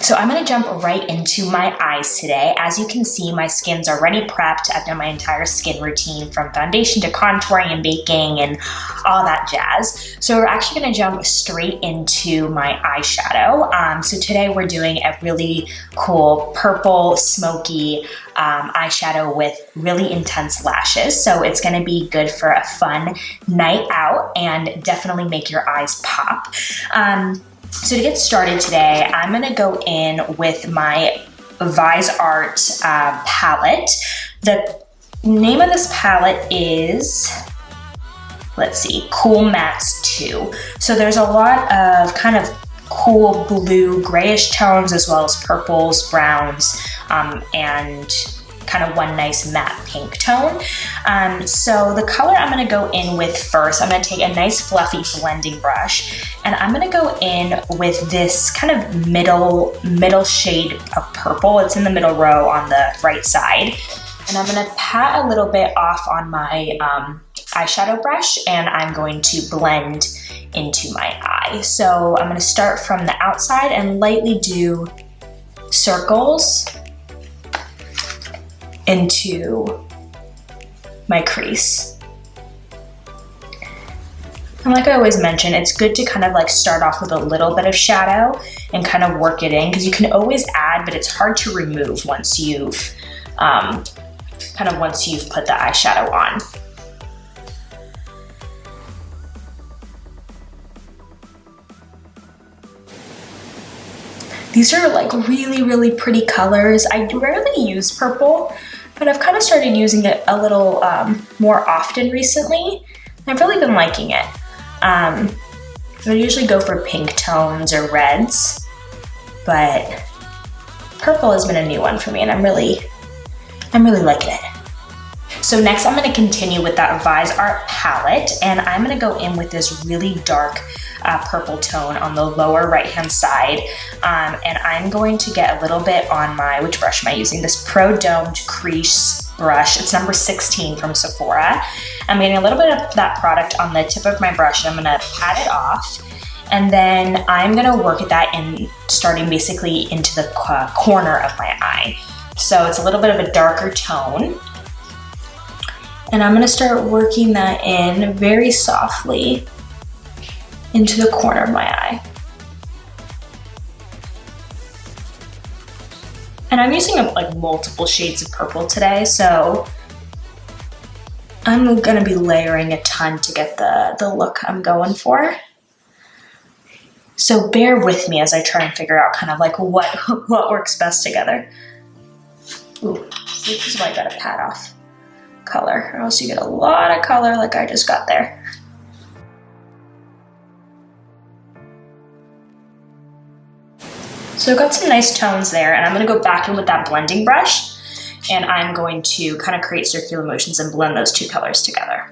So I'm gonna jump right into my eyes today. As you can see, my skin's already prepped. I've done my entire skin routine from foundation to contouring and baking and all that jazz. So we're actually gonna jump straight into my eyeshadow. So today we're doing a really cool purple smoky eyeshadow with really intense lashes. So it's gonna be good for a fun night out and definitely make your eyes pop. So to get started today, I'm gonna go in with my Vise Art palette. The name of this palette is, let's see, Cool Mattes 2. So there's a lot of kind of cool blue, grayish tones, as well as purples, browns, and kind of one nice matte pink tone. So the color I'm gonna go in with first, I'm gonna take a nice fluffy blending brush, and I'm gonna go in with this kind of middle shade of purple. It's in the middle row on the right side. And I'm gonna pat a little bit off on my eyeshadow brush, and I'm going to blend into my eye. So I'm gonna start from the outside and lightly do circles into my crease. And like I always mention, it's good to kind of like start off with a little bit of shadow and kind of work it in, because you can always add, but it's hard to remove once you've once you've put the eyeshadow on. These are like really, really pretty colors. I rarely use purple, but I've kind of started using it a little more often recently. I've really been liking it. I usually go for pink tones or reds, but purple has been a new one for me, and I'm really liking it. So next I'm gonna continue with that Vise Art palette, and I'm gonna go in with this really dark purple tone on the lower right-hand side. And I'm going to get a little bit on my, which brush am I using? This Pro Domed Crease brush. It's number 16 from Sephora. I'm getting a little bit of that product on the tip of my brush, and I'm gonna pat it off. And then I'm gonna work at that in starting basically into the corner of my eye. So it's a little bit of a darker tone. And I'm gonna start working that in very softly into the corner of my eye. And I'm using like multiple shades of purple today, so I'm gonna be layering a ton to get the look I'm going for. So bear with me as I try and figure out kind of like what works best together. Ooh, this is why I gotta pat off color, or else you get a lot of color like I just got there. So I've got some nice tones there, and I'm gonna go back in with that blending brush, and I'm going to kind of create circular motions and blend those two colors together.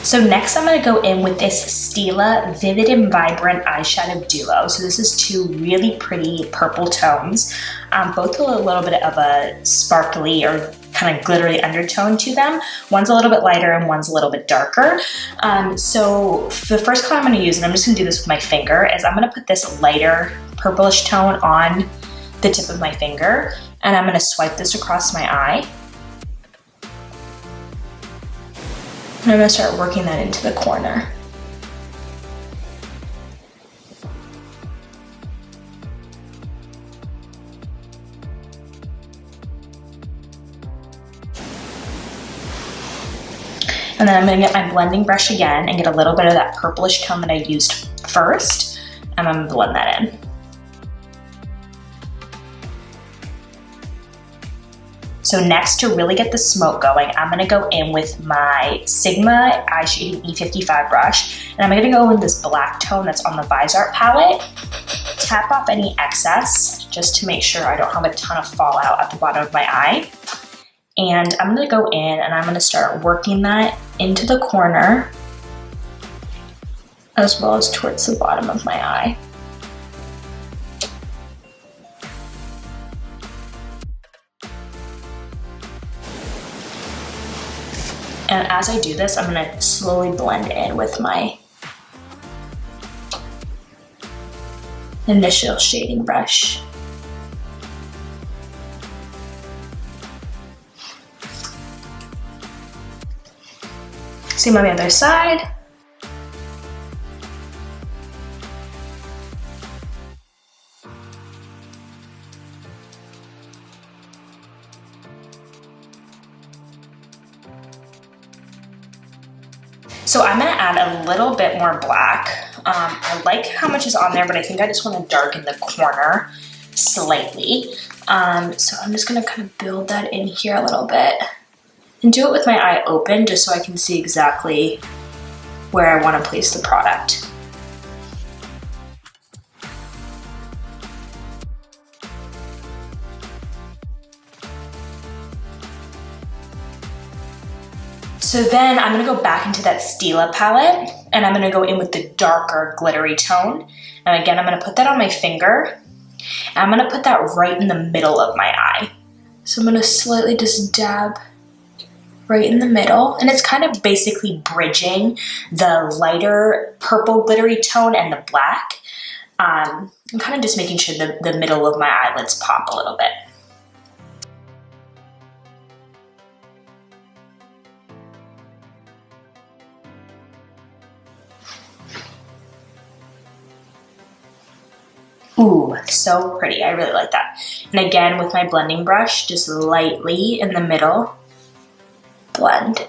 So next I'm gonna go in with this Stila Vivid and Vibrant Eyeshadow Duo. So this is two really pretty purple tones, both with a little bit of a sparkly or kind of glittery undertone to them. One's a little bit lighter and one's a little bit darker. So the first color I'm gonna use, and I'm just gonna do this with my finger, is I'm gonna put this lighter purplish tone on the tip of my finger, and I'm gonna swipe this across my eye. And I'm gonna start working that into the corner. And then I'm gonna get my blending brush again and get a little bit of that purplish tone that I used first, and I'm gonna blend that in. So next, to really get the smoke going, I'm gonna go in with my Sigma Eye Shading E55 brush, and I'm gonna go in this black tone that's on the Vise Art palette, tap off any excess just to make sure I don't have a ton of fallout at the bottom of my eye. And I'm gonna go in and I'm gonna start working that into the corner as well as towards the bottom of my eye. And as I do this, I'm gonna slowly blend in with my initial shading brush. Same on the other side. So I'm gonna add a little bit more black. I like how much is on there, but I think I just wanna darken the corner slightly. So I'm just gonna kind of build that in here a little bit and do it with my eye open just so I can see exactly where I wanna place the product. So then I'm gonna go back into that Stila palette and I'm gonna go in with the darker glittery tone. And again, I'm gonna put that on my finger. And I'm gonna put that right in the middle of my eye. So I'm gonna slightly just dab right in the middle. And it's kind of basically bridging the lighter purple glittery tone and the black. I'm kind of just making sure the middle of my eyelids pop a little bit. Ooh, so pretty. I really like that. And again, with my blending brush, just lightly in the middle, blend.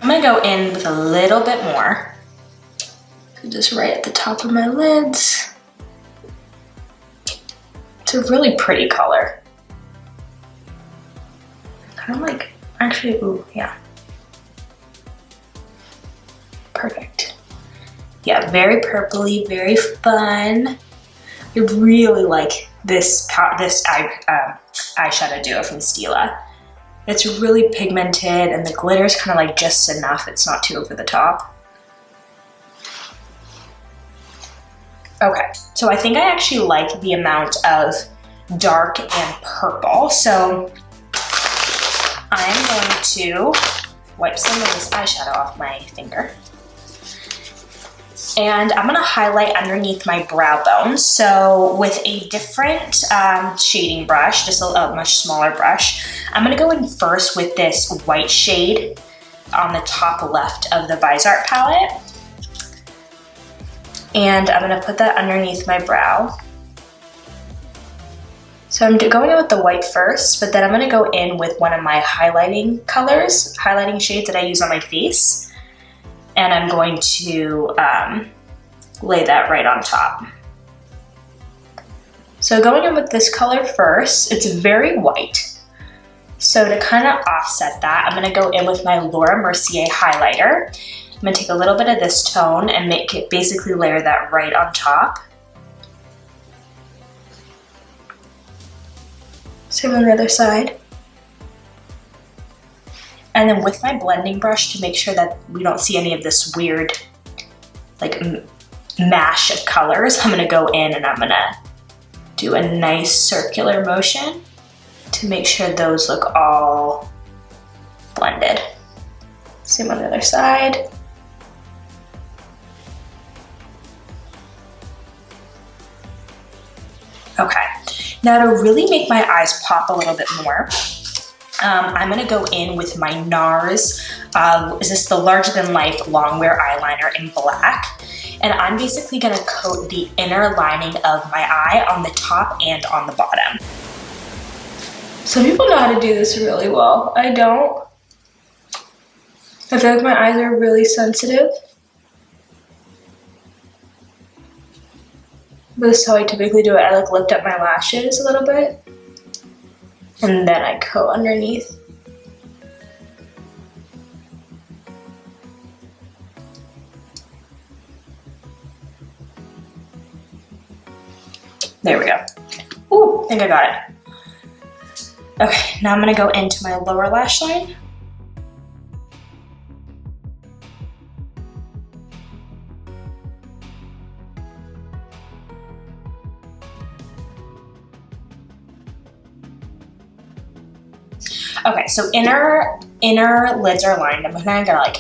I'm gonna go in with a little bit more. So just right at the top of my lids. It's a really pretty color. Kind of like, actually, ooh, yeah. Perfect. Yeah, very purpley, very fun. I really like this eyeshadow duo from Stila. It's really pigmented and the glitter's kind of like just enough. It's not too over the top. Okay, so I think I actually like the amount of dark and purple. So I'm going to wipe some of this eyeshadow off my finger. And I'm gonna highlight underneath my brow bone. So with a different shading brush, just a much smaller brush, I'm gonna go in first with this white shade on the top left of the Visart palette. And I'm gonna put that underneath my brow. So I'm going in with the white first, but then I'm gonna go in with one of my highlighting colors, highlighting shades that I use on my face. And I'm going to lay that right on top. So going in with this color first, it's very white. So to kind of offset that, I'm gonna go in with my Laura Mercier highlighter. I'm gonna take a little bit of this tone and make it basically layer that right on top. Same on the other side. And then with my blending brush to make sure that we don't see any of this weird like mash of colors, I'm gonna go in and I'm gonna do a nice circular motion to make sure those look all blended. Same on the other side. Okay, now to really make my eyes pop a little bit more, I'm gonna go in with my NARS, is this the Larger Than Life Longwear Eyeliner in black. And I'm basically gonna coat the inner lining of my eye on the top and on the bottom. Some people know how to do this really well. I don't. I feel like my eyes are really sensitive. But this is how I typically do it. I like lift up my lashes a little bit. And then I coat underneath. There we go. Ooh, I think I got it. Okay, now I'm gonna go into my lower lash line. Okay, so inner lids are lined. I'm gonna like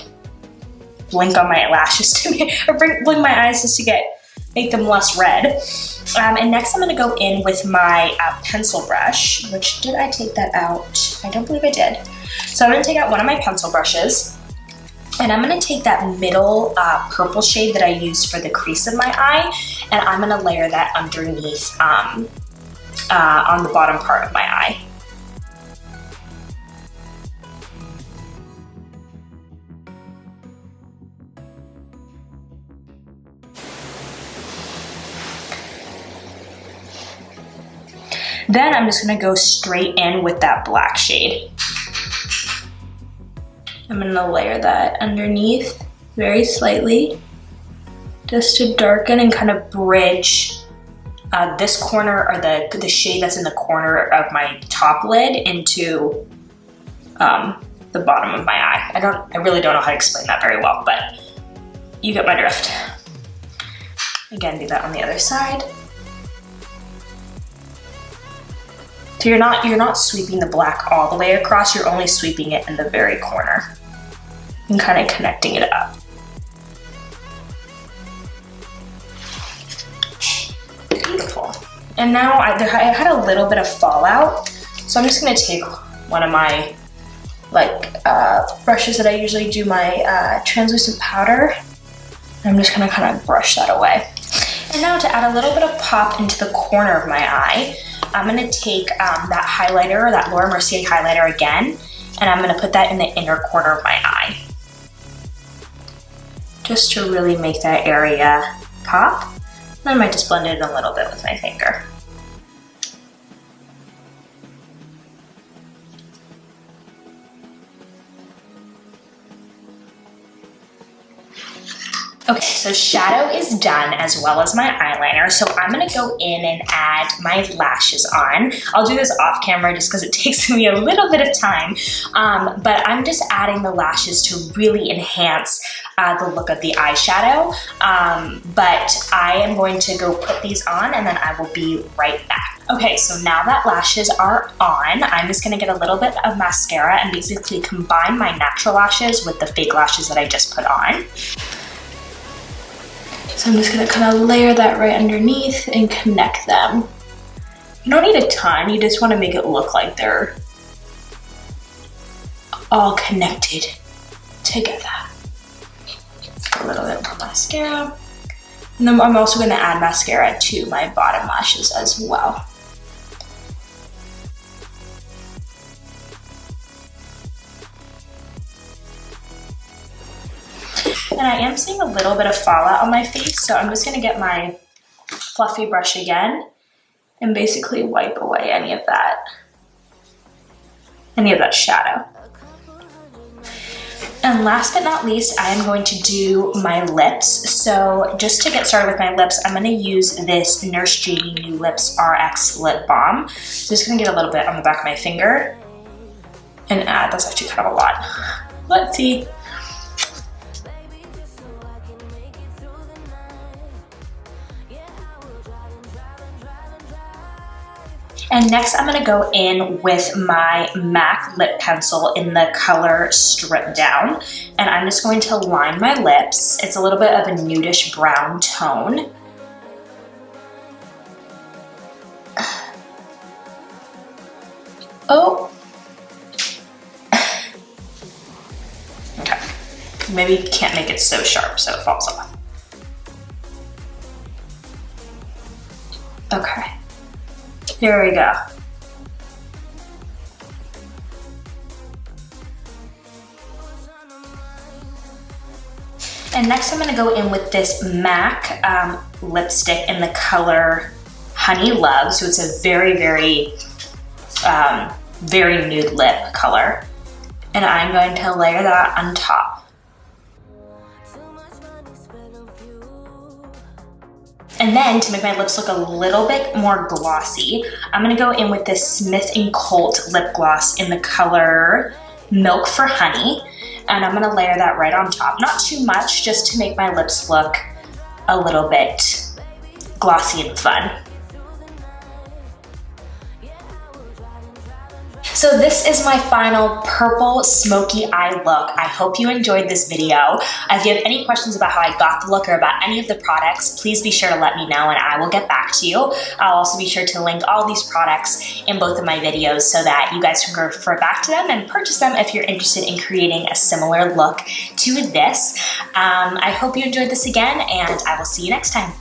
blink on my lashes or blink my eyes just to make them less red. And next I'm gonna go in with my pencil brush, which did I take that out? I don't believe I did. So I'm gonna take out one of my pencil brushes, and I'm gonna take that middle purple shade that I used for the crease of my eye, and I'm gonna layer that underneath on the bottom part of my eye. Then I'm just gonna go straight in with that black shade. I'm gonna layer that underneath very slightly, just to darken and kind of bridge this corner, or the shade that's in the corner of my top lid, into the bottom of my eye. I really don't know how to explain that very well, but you get my drift. Again, do that on the other side. So you're not sweeping the black all the way across, you're only sweeping it in the very corner and kind of connecting it up. Beautiful. And now I had a little bit of fallout, so I'm just gonna take one of my brushes that I usually do my translucent powder, and I'm just gonna kind of brush that away. And now to add a little bit of pop into the corner of my eye, I'm gonna take that highlighter, that Laura Mercier highlighter again, and I'm gonna put that in the inner corner of my eye, just to really make that area pop. And I might just blend it in a little bit with my finger. Okay, so shadow is done, as well as my eyeliner. So I'm gonna go in and add my lashes on. I'll do this off camera just because it takes me a little bit of time. But I'm just adding the lashes to really enhance the look of the eyeshadow. But I am going to go put these on, and then I will be right back. Okay, so now that lashes are on, I'm just gonna get a little bit of mascara and basically combine my natural lashes with the fake lashes that I just put on. So I'm just gonna kind of layer that right underneath and connect them. You don't need a ton, you just wanna make it look like they're all connected together. A little bit more mascara. And then I'm also gonna add mascara to my bottom lashes as well. And I am seeing a little bit of fallout on my face, so I'm just gonna get my fluffy brush again and basically wipe away any of that shadow. And last but not least, I am going to do my lips. So just to get started with my lips, I'm gonna use this Nurse Jamie New Lips RX Lip Balm. So just gonna get a little bit on the back of my finger and add, that's actually kind of a lot. Let's see. And next I'm gonna go in with my MAC lip pencil in the color Strip Down. And I'm just going to line my lips. It's a little bit of a nudish brown tone. Oh. Okay, maybe can't make it so sharp so it falls off. Okay. Here we go. And next I'm gonna go in with this MAC lipstick in the color Honey Love. So it's a very, very, very nude lip color. And I'm going to layer that on top. And then to make my lips look a little bit more glossy, I'm gonna go in with this Smith & Colt lip gloss in the color Milk for Honey. And I'm gonna layer that right on top. Not too much, just to make my lips look a little bit glossy and fun. So this is my final purple smoky eye look. I hope you enjoyed this video. If you have any questions about how I got the look or about any of the products, please be sure to let me know and I will get back to you. I'll also be sure to link all these products in both of my videos so that you guys can refer back to them and purchase them if you're interested in creating a similar look to this. I hope you enjoyed this again, and I will see you next time.